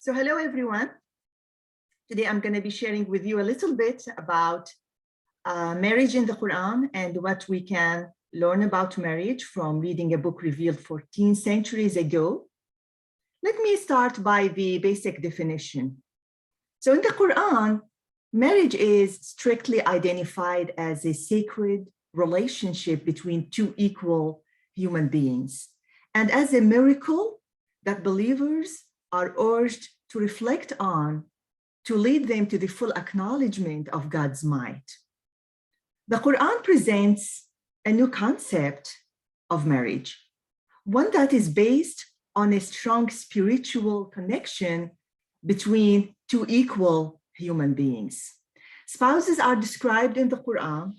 So hello, everyone. Today, I'm going to be sharing with you a little bit about marriage in the Quran and what we can learn about marriage from reading a book revealed 14 centuries ago. Let me start by the basic definition. So in the Quran, marriage is strictly identified as a sacred relationship between two equal human beings, and as a miracle that believers are urged to reflect on to lead them to the full acknowledgement of God's might. The Quran presents a new concept of marriage, one that is based on a strong spiritual connection between two equal human beings. Spouses are described in the Quran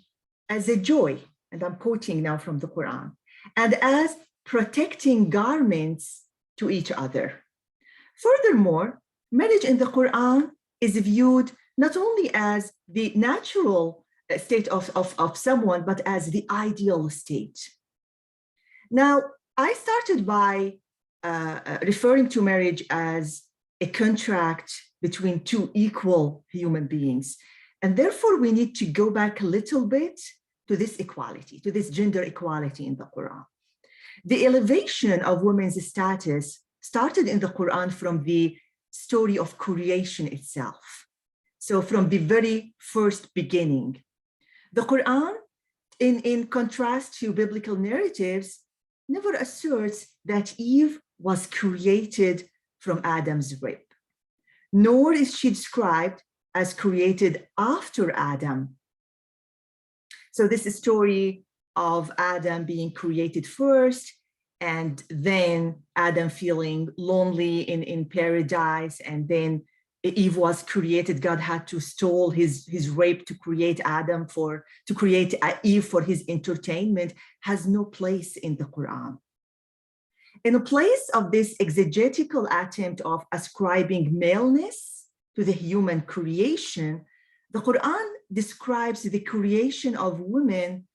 as a joy, and I'm quoting now from the Quran, and as protecting garments to each other. Furthermore, marriage in the Quran is viewed not only as the natural state of someone, but as the ideal state. Now, I started by referring to marriage as a contract between two equal human beings. And therefore, we need to go back a little bit to this equality, to this gender equality in the Quran. The elevation of women's status started in the Quran from the story of creation itself. So from the very first beginning. The Quran, in contrast to biblical narratives, never asserts that Eve was created from Adam's rib, nor is she described as created after Adam. So this story of Adam being created first, and then Adam feeling lonely in paradise, and then Eve was created. God had to stole his rape to create Eve for his entertainment, has no place in the Quran. In place of this exegetical attempt of ascribing maleness to the human creation, the Quran describes the creation of women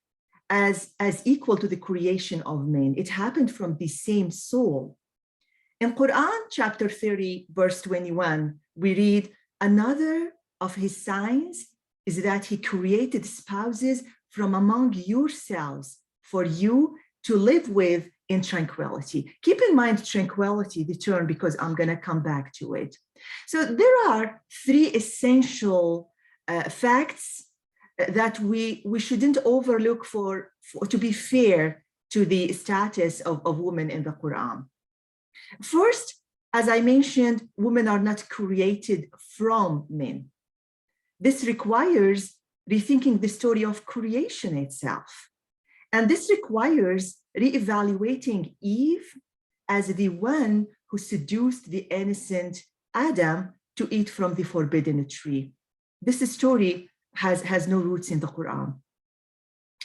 as equal to the creation of men. It happened from the same soul. In Quran chapter 30, verse 21, we read, another of his signs is that he created spouses from among yourselves for you to live with in tranquility. Keep in mind tranquility, the term, because I'm going to come back to it. So there are three essential facts that we shouldn't overlook for to be fair to the status of women in the Quran. First, as I mentioned, women are not created from men. This requires rethinking the story of creation itself. And this requires reevaluating Eve as the one who seduced the innocent Adam to eat from the forbidden tree. This story has no roots in the Quran.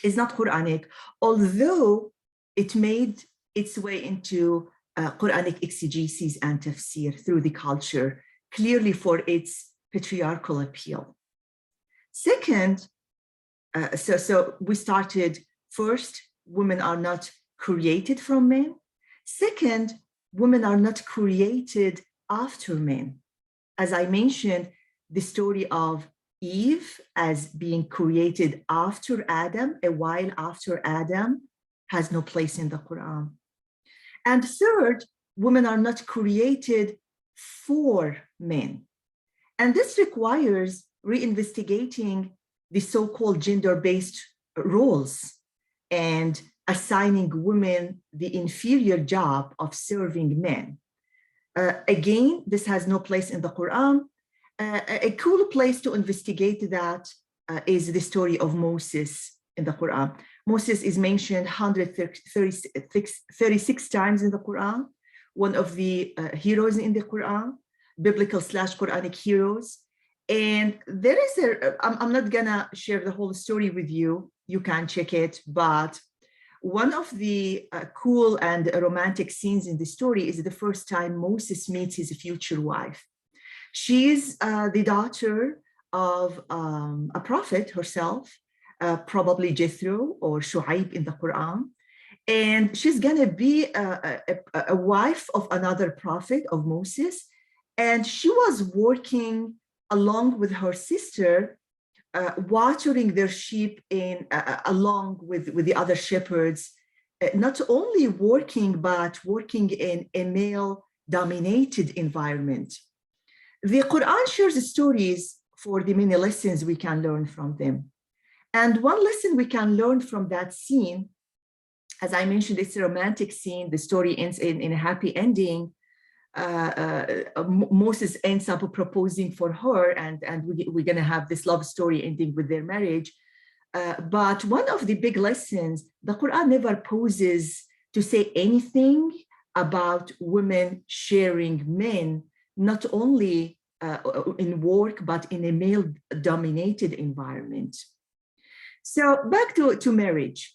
It's not Quranic, although it made its way into Quranic exegesis and tafsir through the culture, clearly for its patriarchal appeal. Second, so we started first, women are not created from men. Second, women are not created after men. As I mentioned, the story of Eve as being created after Adam, a while after Adam, has no place in the Quran. And third, women are not created for men. And this requires reinvestigating the so-called gender-based roles and assigning women the inferior job of serving men. Again, this has no place in the Quran. A cool place to investigate that is the story of Moses in the Quran. Moses is mentioned 136 times in the Quran, one of the heroes in the Quran, biblical / Quranic heroes. And there is I'm not gonna share the whole story with you, you can check it, but one of the cool and romantic scenes in the story is the first time Moses meets his future wife. She is the daughter of a prophet herself, probably Jethro or Shu'aib in the Quran. And she's gonna be a wife of another prophet of Moses. And she was working along with her sister, watering their sheep along with the other shepherds, not only working, but working in a male-dominated environment. The Quran shares stories for the many lessons we can learn from them. And one lesson we can learn from that scene, as I mentioned, it's a romantic scene. The story ends in a happy ending. Moses ends up proposing for her, and we're going to have this love story ending with their marriage. But one of the big lessons, the Quran never poses to say anything about women sharing men, not only in work, but in a male-dominated environment. So back to marriage.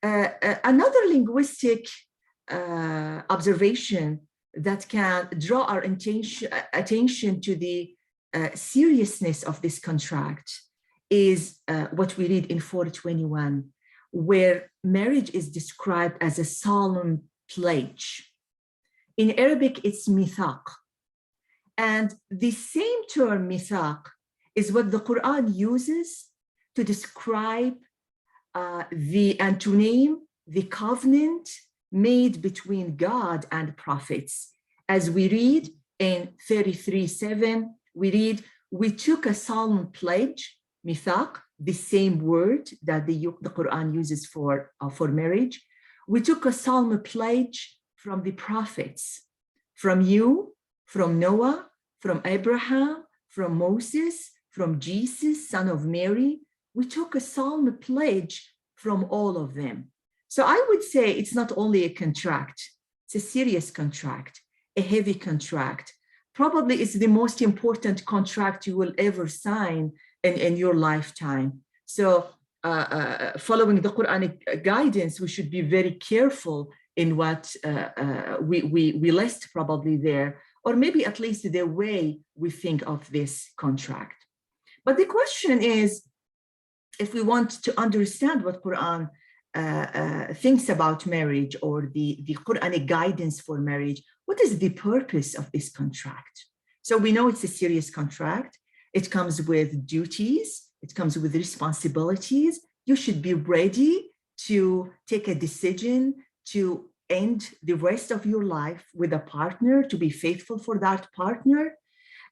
Another linguistic observation that can draw our attention to the seriousness of this contract is what we read in 421, where marriage is described as a solemn pledge. In Arabic, it's mithaq. And the same term, mithaq, is what the Quran uses to describe and to name the covenant made between God and prophets. As we read in 33:7, we read, we took a solemn pledge, mithaq, the same word that the Quran uses for marriage. We took a solemn pledge from the prophets, from you, from Noah, from Abraham, from Moses, from Jesus, son of Mary. We took a solemn pledge from all of them. So I would say it's not only a contract, it's a serious contract, a heavy contract. Probably it's the most important contract you will ever sign in your lifetime. So following the Quranic guidance, we should be very careful in what we list probably there, or maybe at least the way we think of this contract. But the question is, if we want to understand what Quran thinks about marriage, or the Quranic guidance for marriage, what is the purpose of this contract? So we know it's a serious contract. It comes with duties. It comes with responsibilities. You should be ready to take a decision to end the rest of your life with a partner, to be faithful for that partner.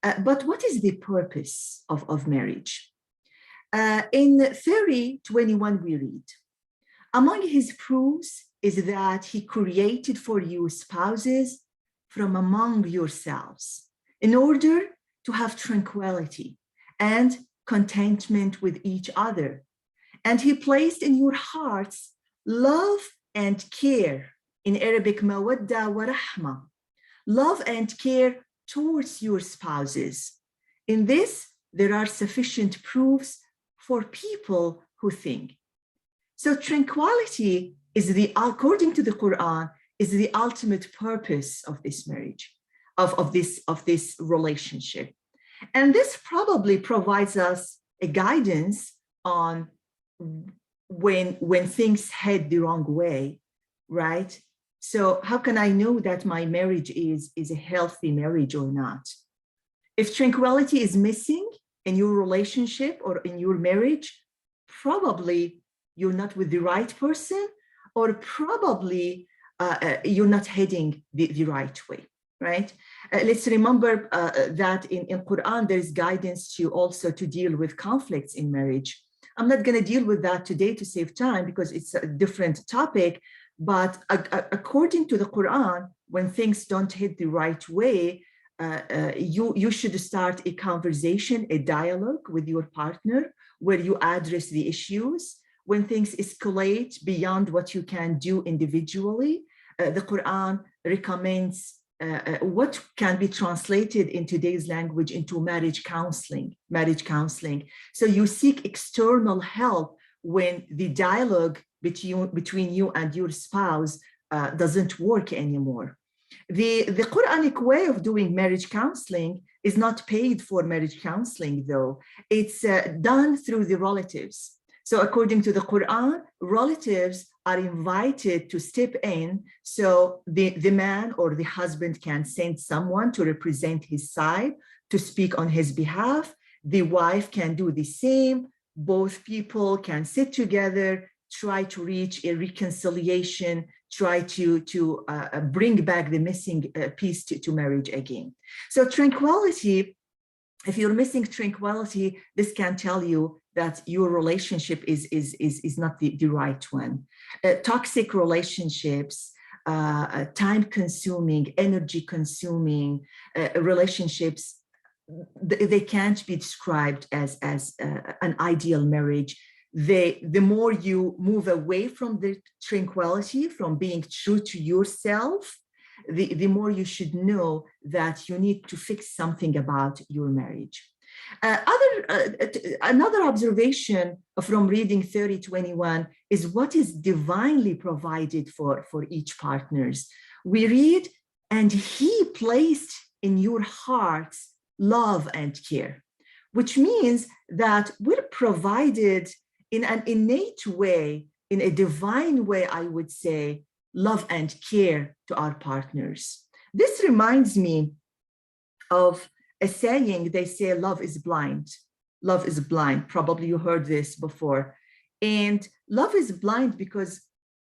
But what is the purpose of marriage? In 30:21, we read, among his proofs is that he created for you spouses from among yourselves in order to have tranquility and contentment with each other. And he placed in your hearts love and care, in Arabic, mawadda wa rahma, love and care towards your spouses. In this, there are sufficient proofs for people who think. So tranquility is according to the Quran, is the ultimate purpose of this marriage, of this relationship. And this probably provides us a guidance on when things head the wrong way, right? So how can I know that my marriage is a healthy marriage or not? If tranquility is missing in your relationship or in your marriage, probably you're not with the right person, or probably you're not heading the right way, right? Let's remember that in Quran, there's guidance to deal with conflicts in marriage. I'm not going to deal with that today to save time because it's a different topic. But according to the Quran, when things don't hit the right way, you should start a conversation, a dialogue with your partner where you address the issues. When things escalate beyond what you can do individually, the Quran recommends what can be translated in today's language into marriage counseling. So you seek external help when the dialogue between you and your spouse doesn't work anymore. The Quranic way of doing marriage counseling is not paid for marriage counseling, though. It's done through the relatives. So according to the Quran, relatives are invited to step in, so the man or the husband can send someone to represent his side, to speak on his behalf. The wife can do the same. Both people can sit together, try to reach a reconciliation, try to bring back the missing piece to marriage again. So tranquility, if you're missing tranquility, this can tell you that your relationship is not the right one. Toxic relationships, time-consuming, energy-consuming relationships, they can't be described as an ideal marriage. The more you move away from the tranquility, from being true to yourself, the more you should know that you need to fix something about your marriage. Another observation from reading 30:21 is what is divinely provided for each partners. We read, and he placed in your hearts love and care, which means that we're provided in an innate way, in a divine way, I would say, love and care to our partners. This reminds me of a saying. They say love is blind. Love is blind. Probably you heard this before. And love is blind because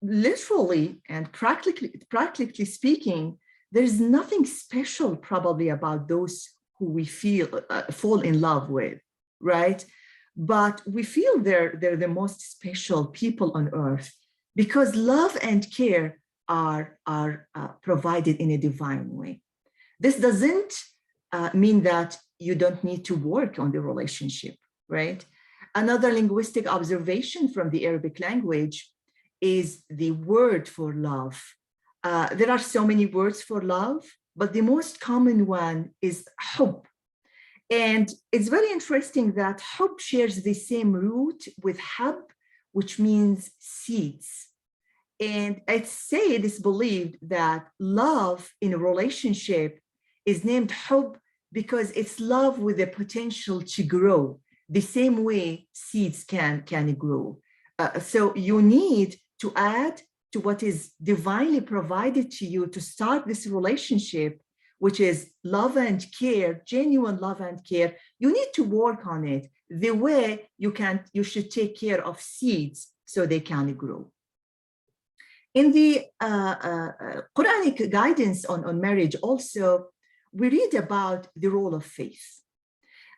literally and practically speaking, there's nothing special probably about those who we fall in love with, right? But we feel they're the most special people on earth because love and care are provided in a divine way. This doesn't mean that you don't need to work on the relationship, right? Another linguistic observation from the Arabic language is the word for love. There are so many words for love, but the most common one is hub. And it's very interesting that hub shares the same root with hab, which means seeds. And it's believed that love in a relationship is named hub because it's love with the potential to grow, the same way seeds can grow. So you need to add to what is divinely provided to you to start this relationship, which is love and care, genuine love and care. You need to work on it the way you should take care of seeds so they can grow. In the Quranic guidance on marriage also, we read about the role of faith.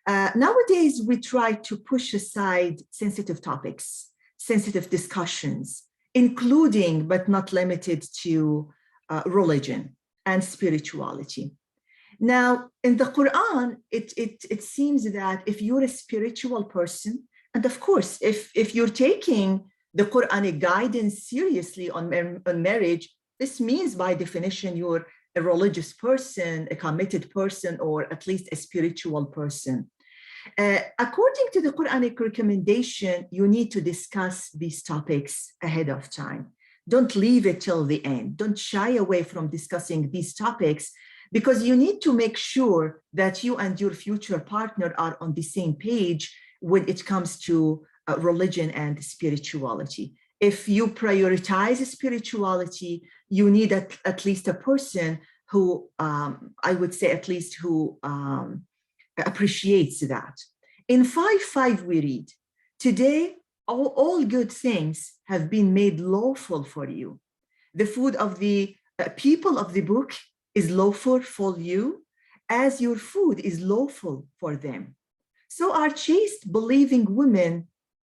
Nowadays, we try to push aside sensitive topics, sensitive discussions, including but not limited to religion and spirituality. Now, in the Quran, it seems that if you're a spiritual person, and of course, if you're taking the Quranic guidance seriously on marriage, this means by definition, you're a religious person, a committed person, or at least a spiritual person. According to the Quranic recommendation, you need to discuss these topics ahead of time. Don't leave it till the end. Don't shy away from discussing these topics because you need to make sure that you and your future partner are on the same page when it comes to religion and spirituality. If you prioritize spirituality, you need at least a person who, I would say at least who appreciates that. In 5:5 we read, today all good things have been made lawful for you. The food of the people of the book is lawful for you as your food is lawful for them. So are chaste believing women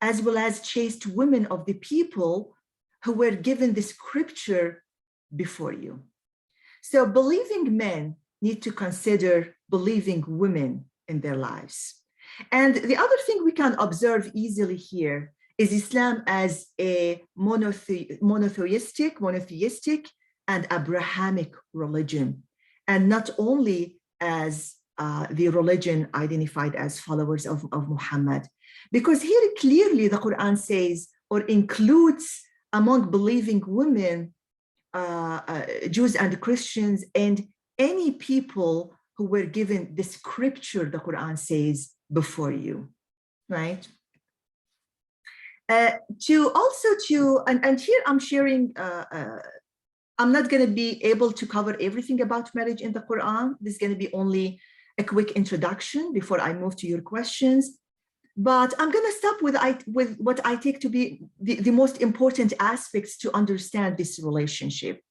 as well as chaste women of the people who were given the scripture before you. So believing men need to consider believing women in their lives. And the other thing we can observe easily here is Islam as a monotheistic and Abrahamic religion, and not only as the religion identified as followers of Muhammad. Because here clearly the Quran says or includes among believing women, Jews and Christians, and any people who were given the scripture, the Quran says, before you, right? And here I'm sharing, I'm not going to be able to cover everything about marriage in the Quran. This is going to be only a quick introduction before I move to your questions. But I'm going to stop with what I take to be the most important aspects to understand this relationship.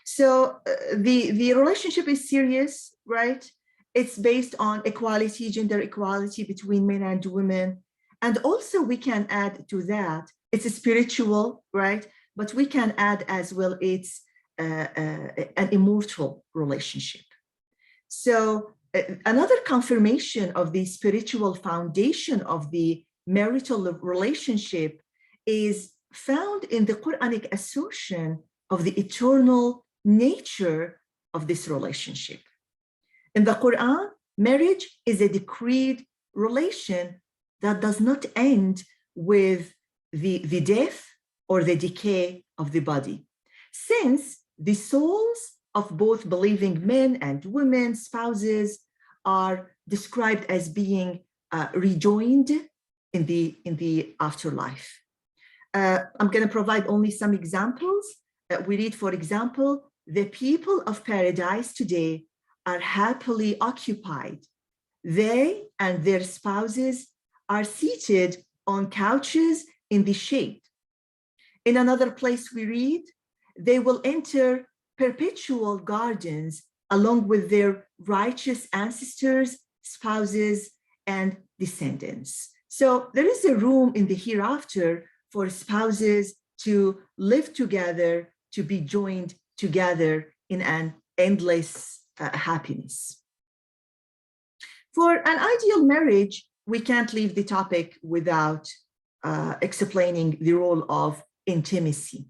So the relationship is serious, right? It's based on equality, gender equality between men and women. And also we can add to that, it's a spiritual, right? But we can add as well, it's an immortal relationship. So another confirmation of the spiritual foundation of the marital relationship is found in the Quranic assertion of the eternal nature of this relationship. In the Quran, marriage is a decreed relation that does not end with the death or the decay of the body, since the souls of both believing men and women, spouses, are described as being rejoined in the afterlife. I'm going to provide only some examples. We read, for example, the people of paradise today are happily occupied. They and their spouses are seated on couches in the shade. In another place we read, they will enter perpetual gardens along with their righteous ancestors, spouses, and descendants. So there is a room in the hereafter for spouses to live together, to be joined together in an endless happiness. For an ideal marriage, we can't leave the topic without explaining the role of intimacy.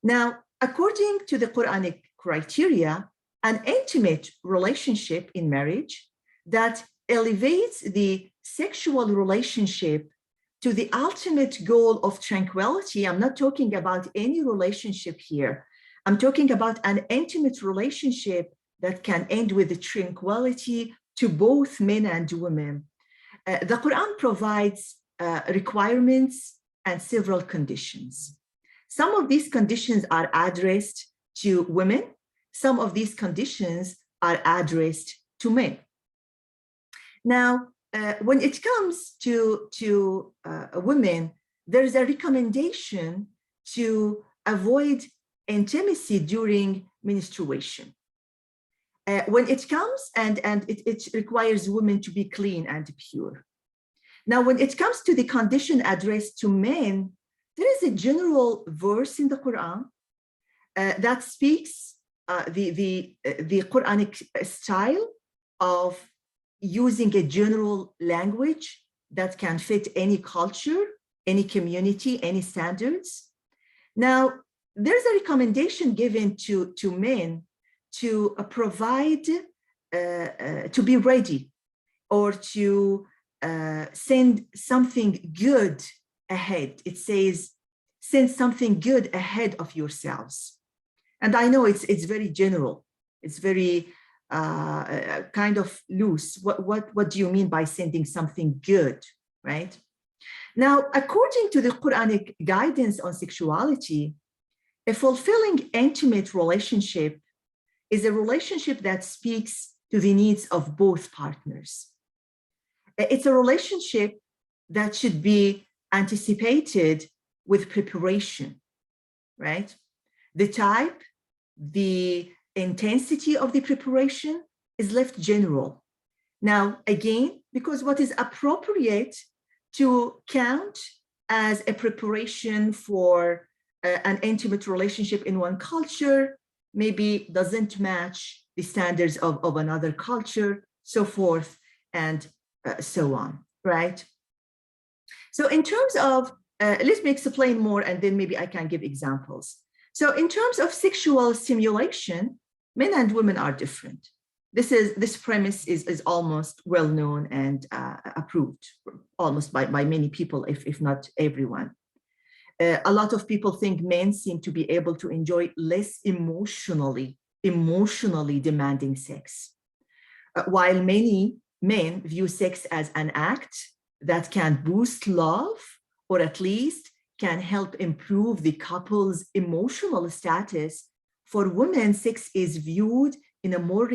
Now, according to the Quranic criteria, an intimate relationship in marriage that elevates the sexual relationship to the ultimate goal of tranquility. I'm not talking about any relationship here. I'm talking about an intimate relationship that can end with the tranquility to both men and women. The Quran provides requirements and several conditions. Some of these conditions are addressed to women. Some of these conditions are addressed to men. Now, when it comes to women, there is a recommendation to avoid intimacy during menstruation. When it comes, and it requires women to be clean and pure. Now, when it comes to the condition addressed to men, there is a general verse in the Quran that speaks the Quranic style of using a general language that can fit any culture, any community, any standards. Now, there's a recommendation given to men to provide, to be ready, or to send something good ahead. It says, send something good ahead of yourselves. And I know it's very general. It's very kind of loose. What do you mean by sending something good, right? Now, according to the Quranic guidance on sexuality, a fulfilling intimate relationship is a relationship that speaks to the needs of both partners. It's a relationship that should be anticipated with preparation, right? The type, the intensity of the preparation is left general. Now, again, because what is appropriate to count as a preparation for an intimate relationship in one culture maybe doesn't match the standards of another culture, so forth and so on, right? So in terms of, let me explain more and then maybe I can give examples. So in terms of sexual stimulation, men and women are different. This premise is almost well known and approved almost by many people, if not everyone. A lot of people think men seem to be able to enjoy less emotionally demanding sex, while many men view sex as an act that can boost love or at least can help improve the couple's emotional status. For women, sex is viewed in a more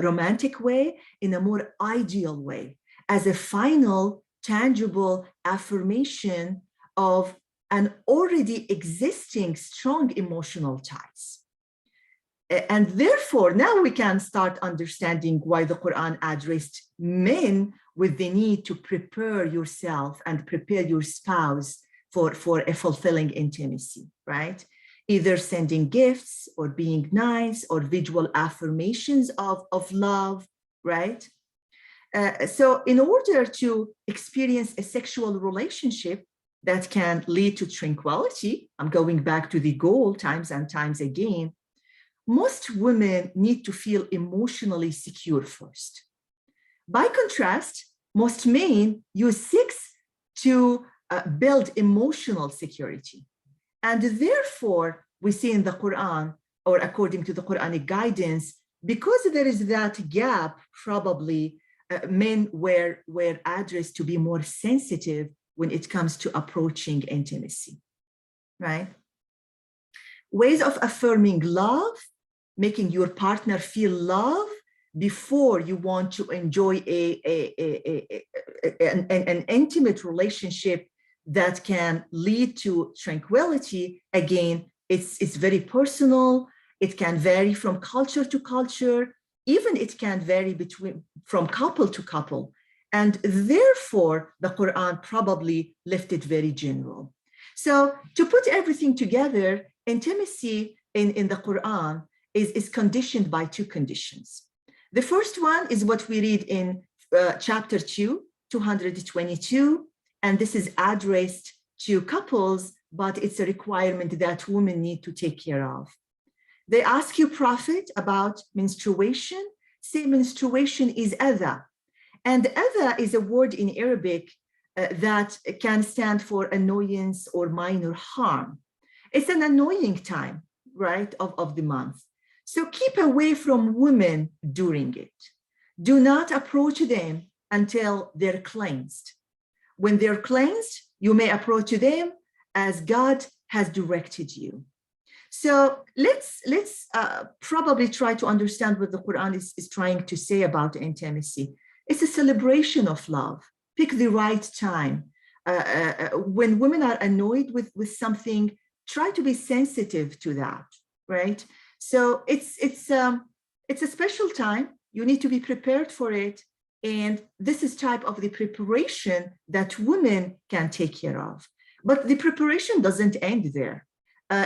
romantic way, in a more ideal way, as a final, tangible affirmation of an already existing strong emotional ties. And therefore, now we can start understanding why the Quran addressed men with the need to prepare yourself and prepare your spouse for a fulfilling intimacy, right? Either sending gifts or being nice or visual affirmations of love, right? So in order to experience a sexual relationship that can lead to tranquility, I'm going back to the goal times and times again, most women need to feel emotionally secure first. By contrast, most men use sex to build emotional security. And therefore, we see in the Quran, or according to the Quranic guidance, because there is that gap, probably men were addressed to be more sensitive when it comes to approaching intimacy, right? Ways of affirming love, making your partner feel love before you want to enjoy an intimate relationship that can lead to tranquility. Again, it's very personal. It can vary from culture to culture. Even it can vary from couple to couple. And therefore, the Quran probably left it very general. So to put everything together, intimacy in the Quran is conditioned by two conditions. The first one is what we read in chapter 2, 222, and this is addressed to couples, but it's a requirement that women need to take care of. They ask you, Prophet, about menstruation. Say menstruation is adha. And adha is a word in Arabic that can stand for annoyance or minor harm. It's an annoying time, right, of the month. So keep away from women during it. Do not approach them until they're cleansed. When they're cleansed, you may approach them as God has directed you. So let's probably try to understand what the Quran is trying to say about intimacy. It's a celebration of love. Pick the right time. When women are annoyed with something, try to be sensitive to that, right? So it's a special time. You need to be prepared for it. And this is type of the preparation that women can take care of. But the preparation doesn't end there.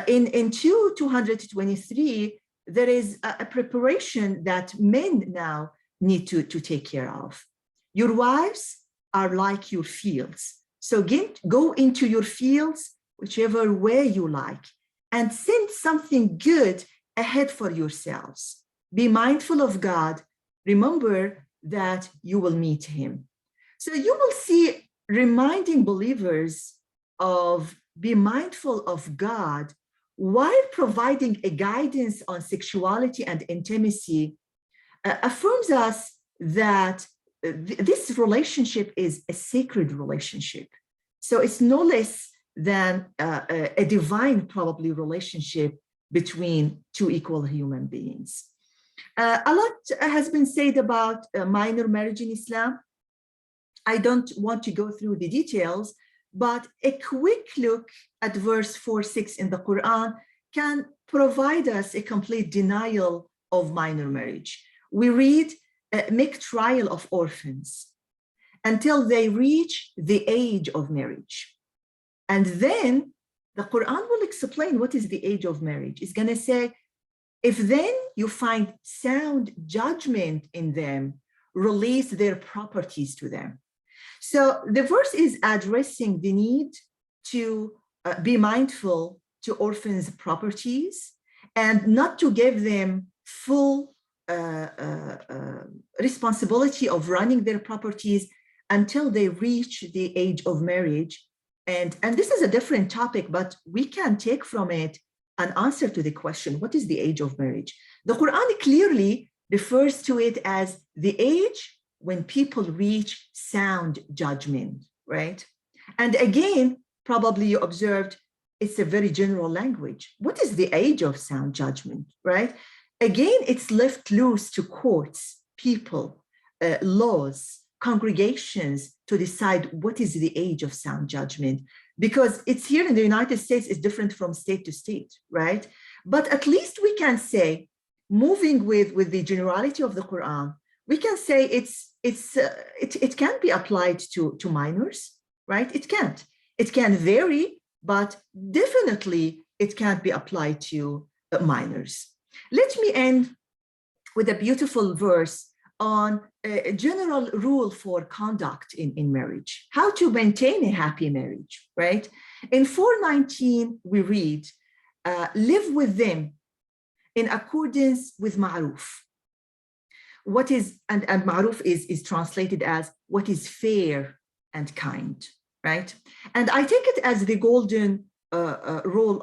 In 223, there is a preparation that men now need to take care of. Your wives are like your fields. So go into your fields, whichever way you like, and send something good ahead for yourselves. Be mindful of God. Remember that you will meet him. So you will see reminding believers of be mindful of God while providing a guidance on sexuality and intimacy affirms us that this relationship is a sacred relationship. So it's no less than a divine, probably, relationship between two equal human beings. A lot has been said about minor marriage in Islam. I don't want to go through the details, but a quick look at verse 4:6 in the Quran can provide us a complete denial of minor marriage. We read, make trial of orphans until they reach the age of marriage. And then the Quran will explain what is the age of marriage. It's going to say, if then you find sound judgment in them, release their properties to them. So the verse is addressing the need to be mindful to orphans' properties and not to give them full responsibility of running their properties until they reach the age of marriage. And this is a different topic, but we can take from it an answer to the question, what is the age of marriage? The Quran clearly refers to it as the age when people reach sound judgment, right? And again, probably you observed it's a very general language. What is the age of sound judgment, right? Again, it's left loose to courts, people, laws, congregations to decide what is the age of sound judgment, because it's here in the United States, it's different from state to state, right? But at least we can say, moving with the generality of the Quran, we can say it can be applied to minors, right? It can't. It can vary, but definitely it can't be applied to minors. Let me end with a beautiful verse on a general rule for conduct in marriage, how to maintain a happy marriage, right? In 4:19, we read, live with them in accordance with ma'ruf. What is, and ma'ruf is translated as what is fair and kind, right? And I take it as the golden rule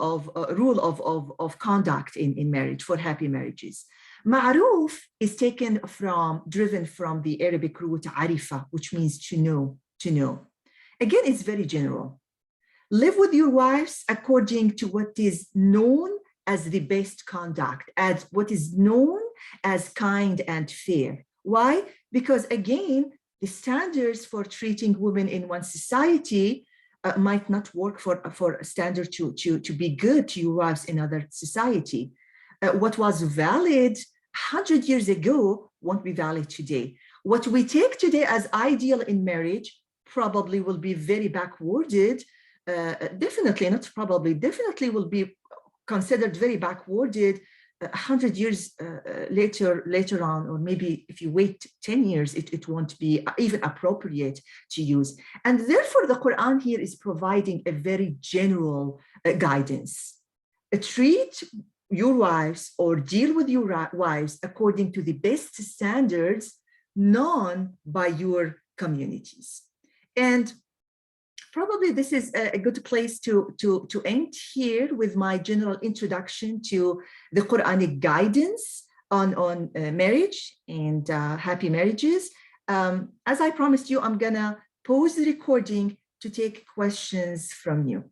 of conduct in marriage for happy marriages. Ma'ruf is driven from the Arabic root arifa, which means to know, to know. Again, it's very general. Live with your wives according to what is known as the best conduct, as what is known as kind and fair. Why? Because again, the standards for treating women in one society might not work for a standard to be good to your wives in other society. What was valid 100 years ago won't be valid today. What we take today as ideal in marriage probably will be very backwarded, definitely, not probably, definitely will be considered very backwarded 100 years later on, or maybe if you wait 10 years, it won't be even appropriate to use. And therefore, the Quran here is providing a very general guidance. Treat your wives or deal with your wives according to the best standards known by your communities. And probably this is a good place to end here with my general introduction to the Quranic guidance on marriage and happy marriages. As I promised you, I'm gonna pause the recording to take questions from you.